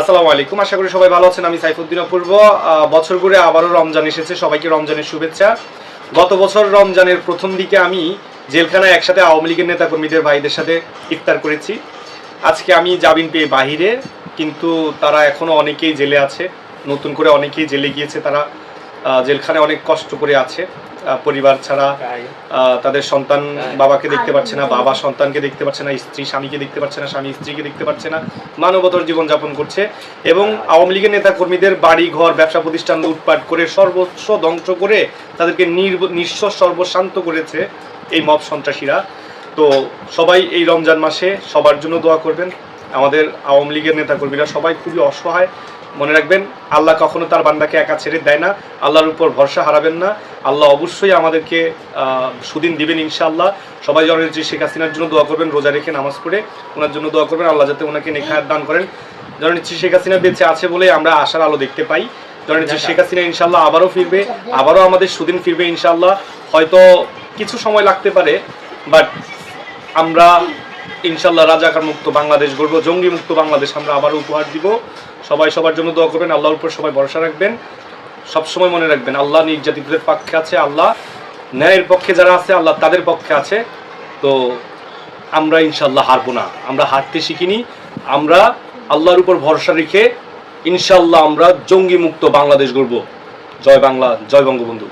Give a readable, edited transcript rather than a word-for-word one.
আসসালামু আলাইকুম, আশা করি সবাই ভালো আছেন। আমি সাইফুদ্দিন অপূর্ব। বছর ঘুরে আবারও রমজান এসেছে, সবাইকে রমজানের শুভেচ্ছা। গত বছর রমজানের প্রথম দিকে আমি জেলখানায় একসাথে আওয়ামী লীগের নেতাকর্মীদের ভাইদের সাথে ইফতার করেছি। আজকে আমি জামিন পেয়ে বাহিরে, কিন্তু তারা এখনও অনেকেই জেলে আছে, নতুন করে অনেকেই জেলে গিয়েছে। তারা জেলখানায় অনেক কষ্ট করে আছে, পরিবার ছাড়া। তাদের সন্তান বাবাকে দেখতে পাচ্ছে না, বাবা সন্তানকে দেখতে পাচ্ছে না, স্ত্রী স্বামীকে দেখতে পাচ্ছে না, স্বামী স্ত্রীকে দেখতে পাচ্ছে না, মানবতর জীবনযাপন করছে। এবং আওয়ামী লীগের নেতা কর্মীদের বাড়ি ঘর ব্যবসা প্রতিষ্ঠান লুটপাট করে সর্বস্ব ধ্বংস করে তাদেরকে নিঃস্ব সর্বশান্ত করেছে এই মব সন্ত্রাসীরা। তো সবাই এই রমজান মাসে সবার জন্য দোয়া করবেন। আমাদের আওয়ামী লীগের নেতাকর্মীরা সবাই খুবই অসহায়। মনে রাখবেন, আল্লাহ কখনো তার বান্দাকে একা ছেড়ে দেয় না। আল্লাহর উপর ভরসা হারাবেন না। আল্লাহ অবশ্যই আমাদেরকে সুদিন দিবেন ইনশাআল্লাহ। সবাই জননেত্রী শেখ হাসিনার জন্য দোয়া করবেন, রোজা রেখে নামাজ পড়ে ওনার জন্য দোয়া করবেন। আল্লাহ যাতে ওনাকে নেখায়াত দান করেন। জননেত্রী শেখ হাসিনা বেঁচে আছে বলে আমরা আশার আলো দেখতে পাই। জননেত্রী শেখ হাসিনা ইনশাআল্লাহ আবারও ফিরবে, আবারও আমাদের সুদিন ফিরবে ইনশাআল্লাহ। হয়তো কিছু সময় লাগতে পারে, বাট আমরা ইনশাআল্লাহ রাজাকার মুক্ত বাংলাদেশ গড়ব, জঙ্গি মুক্ত বাংলাদেশ আমরা আবারও উপহার দিব। সবাই সবার জন্য দোয়া করবেন, আল্লাহর উপর সবাই ভরসা রাখবেন। সবসময় মনে রাখবেন, আল্লাহ নির্যাতিতদের পক্ষে আছে, আল্লাহ ন্যায়ের পক্ষে যারা আছে আল্লাহ তাদের পক্ষে আছে। তো আমরা ইনশাআল্লাহ হারবো না, আমরা হারতে শিখিনি। আমরা আল্লাহর উপর ভরসা রেখে ইনশাআল্লাহ আমরা জঙ্গি মুক্ত বাংলাদেশ গড়ব। জয় বাংলা, জয় বঙ্গবন্ধু।